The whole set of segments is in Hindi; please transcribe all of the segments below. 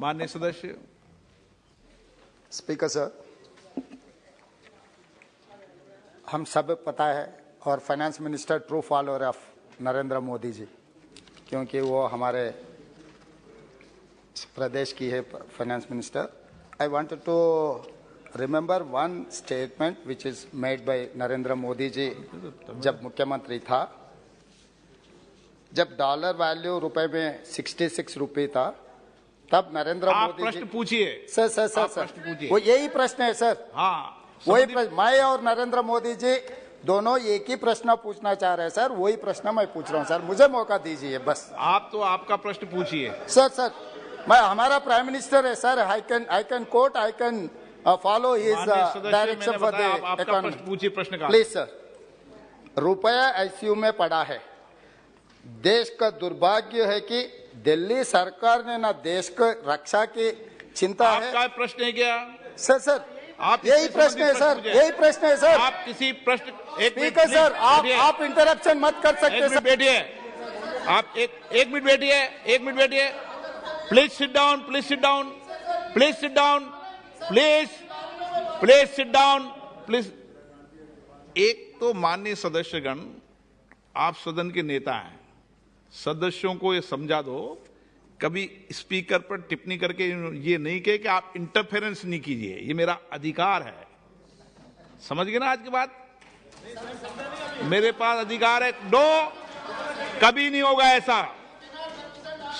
माननीय सदस्य। स्पीकर सर, हम सब पता है और finance minister true follower of Narendra Modi ji, क्योंकि वो हमारे प्रदेश की है finance minister. I wanted to remember one statement which is made by Narendra Modi ji जब मुख्यमंत्री था, जब डॉलर वैल्यू रुपए में 66 रुपये था, तब नरेंद्र मोदी जी। प्रश्न पूछिए सर, वो यही प्रश्न है सर। हाँ, वही प्रश्न मैं और नरेंद्र मोदी जी दोनों एक ही प्रश्न पूछना चाह रहे हैं सर। वही प्रश्न मैं पूछ रहा हूँ सर, मुझे मौका दीजिए बस। आप तो आपका प्रश्न पूछिए। सर मैं हमारा प्राइम मिनिस्टर है sir. I can coat, I can follow his direction for the economy. पूछिए प्रश्न का। Please sir. रुपया आईसीयू में पड़ा है। देश का दुर्भाग्य है कि दिल्ली सरकार ने ना देश को रक्षा की चिंता है। आपका प्रश्न है क्या? सर आप यही प्रश्न है सर, यही प्रश्न है सर। आप किसी प्रश्न स्पीकर सर, आप इंटरप्शन मत कर सकते सर। बैठिए, आप एक मिनट बैठिए, 1 मिनट बैठिए। Please sit down, please sit down, please sit down, please sit down, please. एक तो माननीय सदस्यगण, आप सदन के नेता हैं, सदस्यों को ये समझा दो, कभी स्पीकर पर टिप्पणी करके ये नहीं कहे कि आप इंटरफेरेंस नहीं कीजिए, ये मेरा अधिकार है। समझ गए ना आज की बात? मेरे पास अधिकार है। कभी नहीं होगा ऐसा।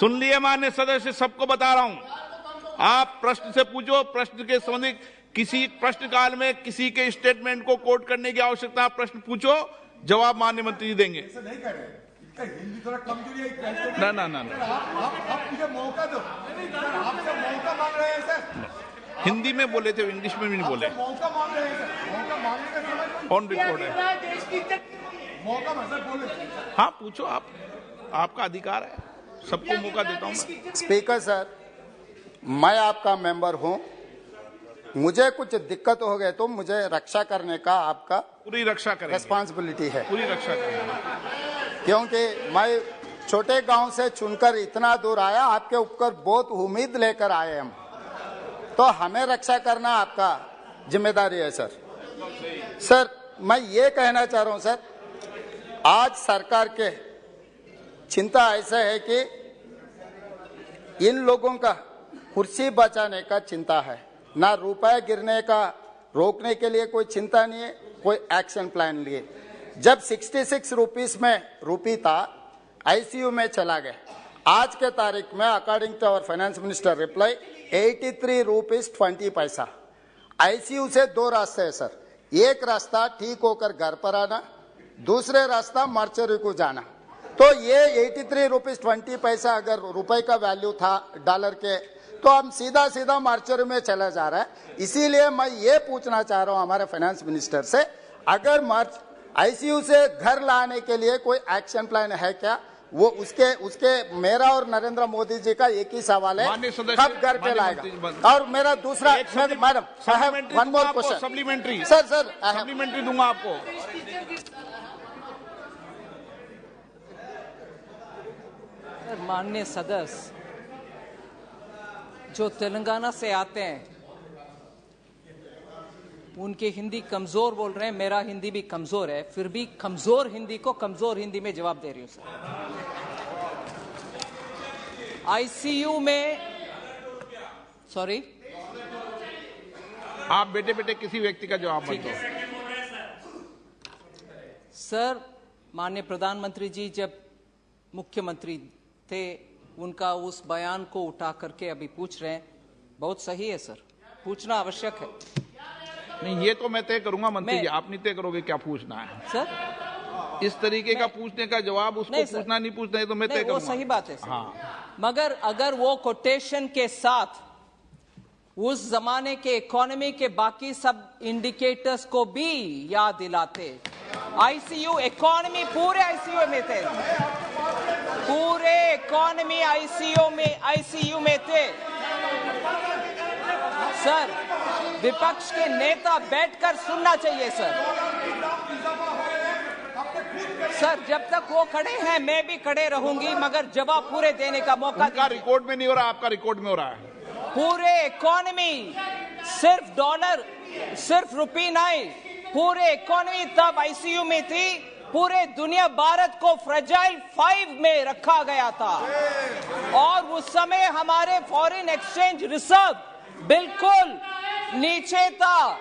सुन लिए माननीय सदस्य, सबको बता रहा हूं। आप प्रश्न से पूछो, प्रश्न के संबंधित किसी प्रश्न काल में किसी के स्टेटमेंट को कोट करने की आवश्यकता, प्रश्न पूछो, जवाब माननीय मंत्री जी देंगे। हिंदी थोड़ा कमजोरी है। ना आप मुझे मौका दो। आपसे मौका मांग रहे हैं सर। हिंदी में बोले थे, इंग्लिश में भी नहीं बोले। मौका मांग रहे हैं सर। मौका मांगने का समय ऑन रिकॉर्ड है। मौका सर बोले। हाँ पूछो, आपका अधिकार है, सबको मौका देता हूं मैं। स्पीकर सर, मैं आपका मेंबर हूं, मुझे कुछ दिक्कत हो गए तो मुझे रक्षा करने का आपका पूरी रक्षा करेंगे, रिस्पॉन्सिबिलिटी है। पूरी रक्षा करेंगे। क्योंकि मैं छोटे गांव से चुनकर इतना दूर आया, आपके ऊपर बहुत उम्मीद लेकर आए हम, तो हमें रक्षा करना आपका जिम्मेदारी है सर। सर मैं ये कहना चाह रहा हूं सर, आज सरकार के चिंता ऐसा है कि इन लोगों का कुर्सी बचाने का चिंता है, ना रुपया गिरने का रोकने के लिए कोई चिंता नहीं है, कोई एक्शन प्लान लिए। जब 66 रुपीस में रूपी था, आईसीयू में चला गया। आज के तारीख में according to our finance minister reply 83 rupees 20 पैसा। आईसीयू से 2 रास्ते है सर। एक रास्ता ठीक होकर घर पर आना, दूसरे रास्ता मार्चरी को जाना। तो ये 83 रुपीस 20 पैसा अगर रुपए का वैल्यू था डॉलर के, तो हम सीधा मार्चरी में चला जा रहा है। इसीलिए मैं ये पूछना चाह रहा हूं हमारे फाइनेंस मिनिस्टर से, अगर आईसीयू से घर लाने के लिए कोई एक्शन प्लान है क्या? वो उसके मेरा और नरेंद्र मोदी जी का एक ही सवाल है, कब घर पे लाएगा? और मेरा दूसरा, मैडम साहब, one more question. Supplementary sir supplementary दूंगा आपको। माननीय सदस्य जो तेलंगाना से आते हैं, उनकी हिंदी कमजोर बोल रहे हैं, मेरा हिंदी भी कमजोर है, फिर भी कमजोर हिंदी को कमजोर हिंदी में जवाब दे रही हूं सर। आईसीयू में, सॉरी, आप बेटे किसी व्यक्ति का जवाब मत दो सर। माननीय प्रधानमंत्री जी जब मुख्यमंत्री थे, उनका उस बयान को उठा करके अभी पूछ रहे हैं, बहुत सही है सर, पूछना आवश्यक है। नहीं, ये तो मैं तय करूंगा मंत्री जी, आप नहीं तय करोगे क्या पूछना है सर। इस तरीके का पूछने का जवाब उसको पूछना नहीं पूछना है तो मैं तय करूंगा। वो सही बात है सर। हाँ, मगर अगर वो कोटेशन के साथ उस जमाने के इकोनॉमी के बाकी सब इंडिकेटर्स को भी याद दिलाते, आईसीयू इकोनॉमी पूरे आईसीयू में थे, पूरे इकोनॉमी आईसीयू में थे सर। विपक्ष के नेता बैठकर सुनना चाहिए सर। सर जब तक वो खड़े हैं मैं भी खड़े रहूंगी, मगर जवाब पूरे देने का मौका। उनका रिकॉर्ड में नहीं हो रहा, आपका रिकॉर्ड में हो रहा है। पूरे इकोनॉमी सिर्फ डॉलर, सिर्फ रुपी नहीं, पूरे इकोनॉमी तब आईसीयू में थी। पूरे दुनिया भारत को फ्रेजाइल 5 में रखा गया था और उस समय हमारे फॉरेन एक्सचेंज रिजर्व बिल्कुल नीचे था।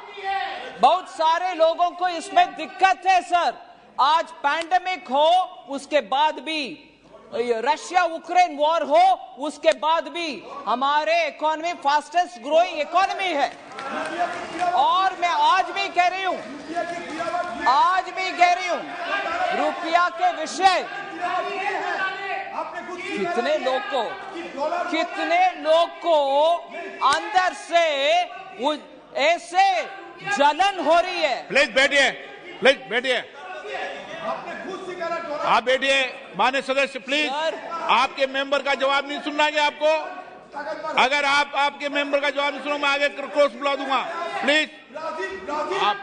बहुत सारे लोगों को इसमें दिक्कत है सर। आज पैंडेमिक हो, उसके बाद भी रशिया यूक्रेन वॉर हो, उसके बाद भी हमारे इकोनॉमी फास्टेस्ट ग्रोइंग इकोनॉमी है। और मैं आज भी कह रही हूं, रुपया के विषय कितने लोग को अंदर से ऐसे जलन हो रही है। प्लीज बैठिए, आप बैठिए। माननीय सदस्य प्लीज, आपके मेंबर का जवाब नहीं सुनना है आपको। अगर आप आपके मेंबर का जवाब नहीं सुनो, मैं आगे क्रॉस बुला दूंगा। प्लीज आप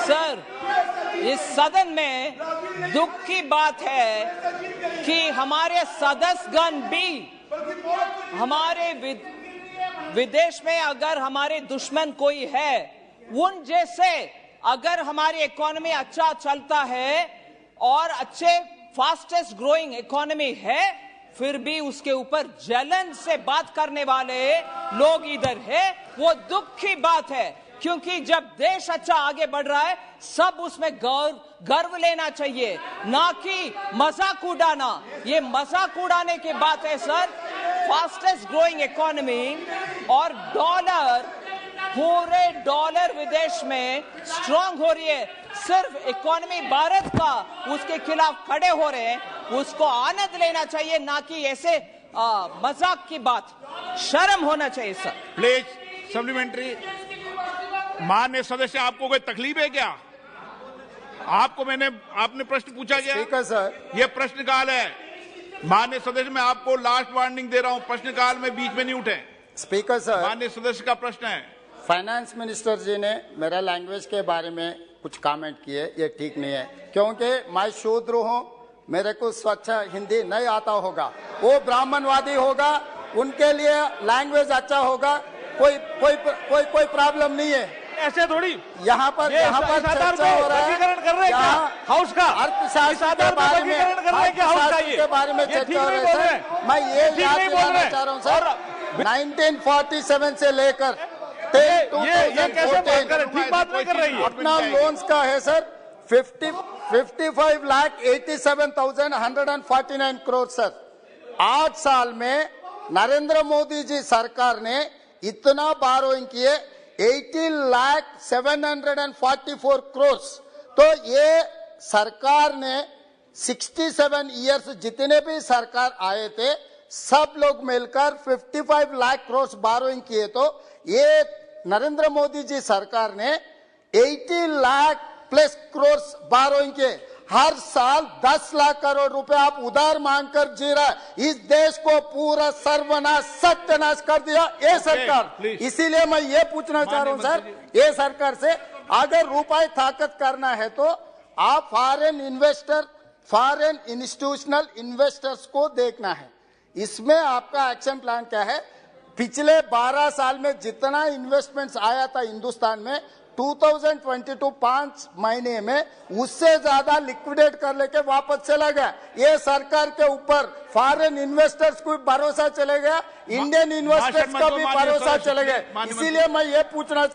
सर, इस सदन में दुख की बात है कि हमारे सदस्यगण भी हमारे विदेश में अगर हमारे दुश्मन कोई है, उन जैसे अगर हमारी इकोनॉमी अच्छा चलता है और अच्छे फास्टेस्ट ग्रोइंग इकोनॉमी है, फिर भी उसके ऊपर जलन से बात करने वाले लोग इधर है। वो दुख की बात है, क्योंकि जब देश अच्छा आगे बढ़ रहा है, सब उसमें गर्व लेना चाहिए, ना कि मजाक उड़ाना। ये मजाक उड़ाने की बात है सर। फास्टेस्ट ग्रोइंग इकोनॉमी और डॉलर, पूरे डॉलर विदेश में स्ट्रांग हो रही है। सिर्फ इकोनॉमी भारत का उसके खिलाफ खड़े हो रहे हैं, उसको आनंद लेना चाहिए, ना कि ऐसे मजाक की बात। शर्म होना चाहिए सर। Please supplementary. माननीय सदस्य, आपको कोई तकलीफ है क्या? आपने प्रश्न पूछा गया? स्पीकर सर, ये प्रश्नकाल है। माननीय सदस्य, मैं आपको लास्ट वार्निंग दे रहा हूं, प्रश्नकाल में बीच में नहीं उठे। स्पीकर सर, माननीय सदस्य का प्रश्न है। फाइनेंस मिनिस्टर जी ने मेरा लैंग्वेज के बारे में कुछ कमेंट किए, ये ठीक नहीं है, क्योंकि मैं शूद्र हूँ, मेरे को स्वच्छ हिंदी नहीं आता होगा। वो ब्राह्मणवादी होगा, उनके लिए लैंग्वेज अच्छा होगा, कोई प्रॉब्लम नहीं है। ऐसे थोड़ी यहाँ पर चर्चा हो रहा है हाउस का अर्थशास्त्र के बारे में चर्चा हो रही है। मैं ये याद दिलाना चाह रहा हूँ सर, 1947 से लेकर ठीक बात नहीं कर रही है। अपना लोन्स का है सर 55,87,149 करोड़ सर। 8 साल में नरेंद्र मोदी जी सरकार ने इतना बारोइंग किए 18,744 करोड़। तो ये सरकार ने 67 इयर्स जितने भी सरकार आए थे, सब लोग मिलकर 55 लाख करोड़ बारोइंग किए। तो ये नरेंद्र मोदी जी सरकार ने 80 लाख प्लस करोड़ बारोइंग किए। हर साल 10 लाख करोड़ रुपए आप उधार मांगकर जी रहा है। इस देश को पूरा सर्वनाश सत्यानाश कर दिया ये सरकार। इसीलिए मैं ये पूछना चाह रहा हूँ सर, ये सरकार से अगर रुपए ताकत करना है तो आप foreign investor, foreign institutional investors को देखना है। इसमें आपका एक्शन प्लान क्या है? पिछले 12 साल में जितना इन्वेस्टमेंट्स आया था हिंदुस्तान में, 2022 5 महीने में उससे ज्यादा लिक्विडेट कर लेके वापस चला गया। ये सरकार के ऊपर फॉरेन इन्वेस्टर्स को भरोसा चले गया, इंडियन इन्वेस्टर्स का भी भरोसा चले गया। इसीलिए मैं ये पूछना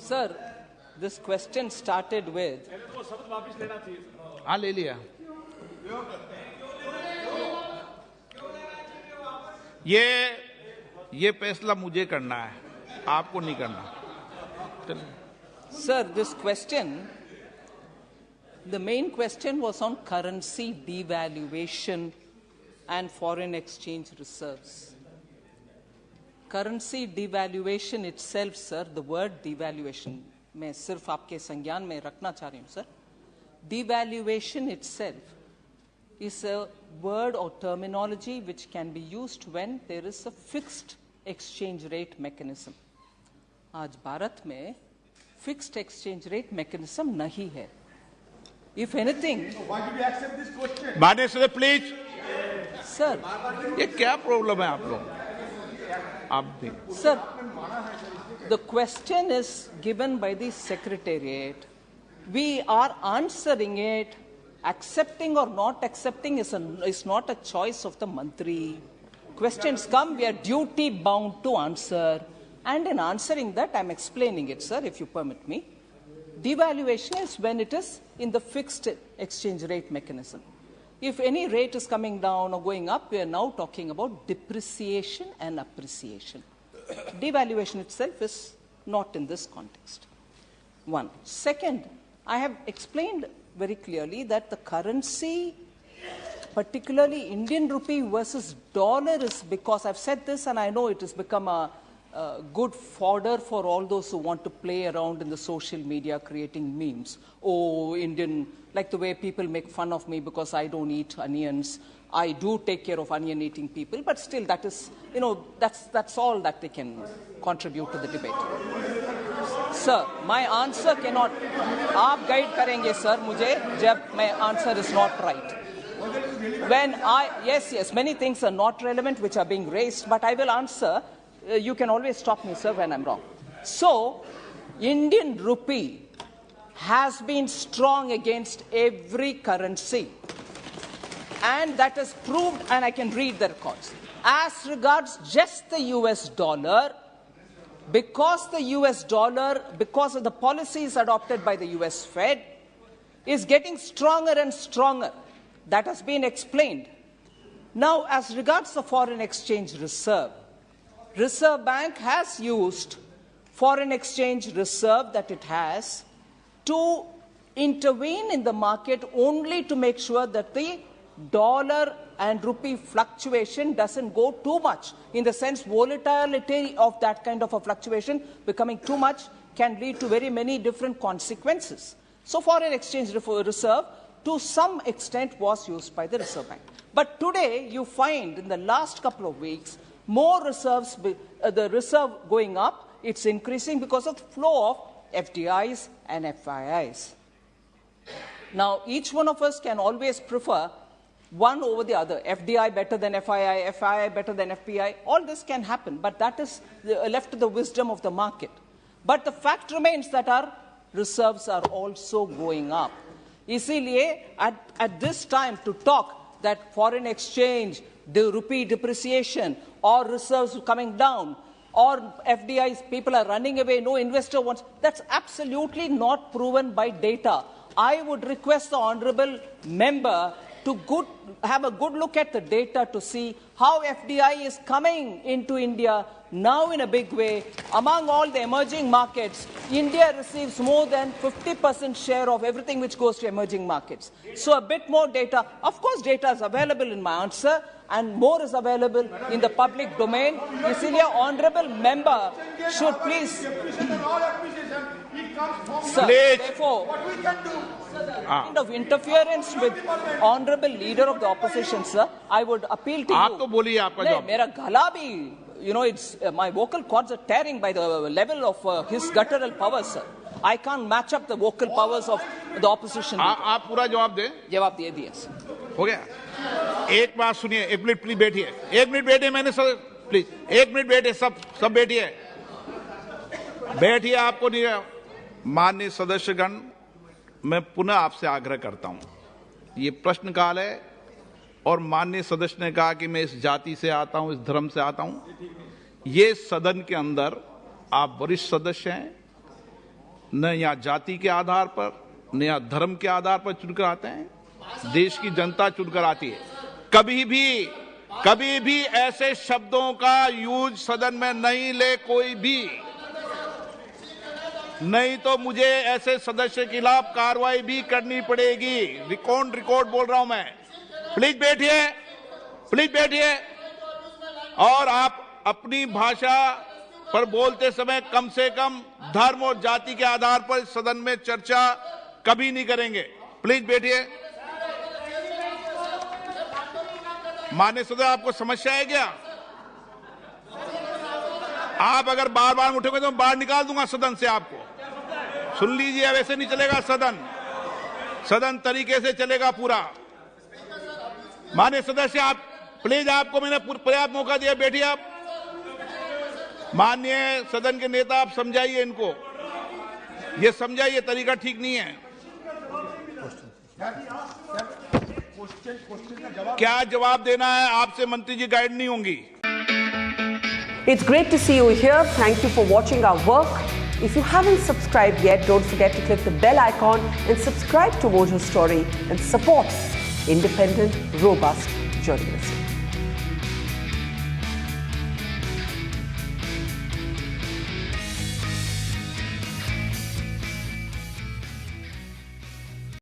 Sir, this question started with. हाँ, ले लिया। ये फैसला मुझे करना है, आपको नहीं करना। Sir, this question, the main question was on currency devaluation and foreign exchange reserves. Currency devaluation itself, sir, the word devaluation, मैं सिर्फ आपके संज्ञान में रखना चाह रही हूँ sir. Devaluation itself is a word or terminology which can be used when there is a fixed exchange rate mechanism. आज भारत में फिक्स्ड एक्सचेंज रेट मैकेनिज्म नहीं है. If anything, Why did you accept this question? माननीय सदस्य प्लीज. sir, ये क्या प्रॉब्लम है आप लोग? आप भी. sir, the question is given by the Secretariat. We are answering it. Accepting or not accepting is not a choice of the Mantri. Questions come, we are duty bound to answer. And in answering that, I'm explaining it, sir, if you permit me. Devaluation is when it is in the fixed exchange rate mechanism. If any rate is coming down or going up, we are now talking about depreciation and appreciation. Devaluation itself is not in this context. One. Second, I have explained very clearly that the currency, particularly Indian rupee versus dollar, is because I've said this and I know it has become a good fodder for all those who want to play around in the social media creating memes. Oh, Indian, like the way people make fun of me because I don't eat onions. I do take care of onion-eating people, but still that is, that's all that they can contribute to the debate. Sir, my answer cannot, आप guide करेंगे sir मुझे जब my answer is not right. When yes, many things are not relevant which are being raised, but I will answer. You can always stop me, sir, when I'm wrong. So, Indian rupee has been strong against every currency. And that is proved, and I can read the records. As regards just the US dollar, because of the policies adopted by the US Fed, is getting stronger and stronger. That has been explained. Now, as regards the foreign exchange reserve, Reserve Bank has used foreign exchange reserve that it has to intervene in the market only to make sure that the dollar and rupee fluctuation doesn't go too much. In the sense, volatility of that kind of a fluctuation becoming too much can lead to very many different consequences. So foreign exchange reserve to some extent was used by the Reserve Bank. But today you find in the last couple of weeks more reserves, the reserve going up, it's increasing because of the flow of FDIs and FIIs. Now, each one of us can always prefer one over the other. FDI better than FII, FII better than FPI. All this can happen, but that is left to the wisdom of the market. But the fact remains that our reserves are also going up. Isliye, at this time, to talk that foreign exchange, the rupee depreciation, or reserves coming down, or FDIs, people are running away, no investor wants, that's absolutely not proven by data. I would request the honourable member to have a good look at the data to see how FDI is coming into India now in a big way. Among all the emerging markets, India receives more than 50% share of everything which goes to emerging markets. So a bit more data. Of course, data is available in my answer, and more is available in the public domain. Isliye, honourable member should please... Sir, therefore, What we can do? kind of interference with honourable leader of the opposition, sir, I would appeal to you. आप तो बोलिए आपका जवाब. मेरा गला भी, it's my vocal cords are tearing by the level of his guttural powers, sir. I can't match up the vocal powers of the opposition leader. आप पूरा जवाब दें. जवाब दे दिया सर. हो गया. एक बात सुनिए, एक मिनट प्लीज बैठिए. एक मिनट बैठिए, मैंने सर प्लीज एक मिनट बैठिए, सब बैठिए. आपको नहीं, माननीय सदस्यगण, मैं पुनः आपसे आग्रह करता हूं. ये प्रश्नकाल है और माननीय सदस्य ने कहा कि मैं इस जाति से आता हूं, इस धर्म से आता हूं. ये सदन के अंदर आप वरिष्ठ सदस्य हैं, न यहाँ जाति के आधार पर न यहाँ धर्म के आधार पर चुनकर आते हैं. देश की जनता चुनकर आती है. कभी भी ऐसे शब्दों का यूज सदन में नहीं ले कोई भी, नहीं तो मुझे ऐसे सदस्य के खिलाफ कार्रवाई भी करनी पड़ेगी. रिकॉर्ड बोल रहा हूं मैं. प्लीज बैठिए. और आप अपनी भाषा पर बोलते समय कम से कम धर्म और जाति के आधार पर सदन में चर्चा कभी नहीं करेंगे. प्लीज बैठिए. माननीय सदस्य, आपको समस्या है क्या? आप अगर बार बार उठोगे तो बाहर निकाल दूंगा सदन से आपको. सुन लीजिए, अब ऐसे नहीं चलेगा सदन। सदन तरीके से चलेगा पूरा। माननीय सदस्य, आप प्लीज, आपको मैंने पर्याप्त मौका दिया, बैठिए आप। माननीय सदन के नेता, आप समझाइए इनको, ये समझाइए, तरीका ठीक नहीं है। क्या जवाब देना है? आपसे मंत्री जी गाइड नहीं होंगी। It's great to see you here. Thank you for watching our work. If you haven't subscribed yet, don't forget to click the bell icon and subscribe to Mojo Story and support independent, robust journalism.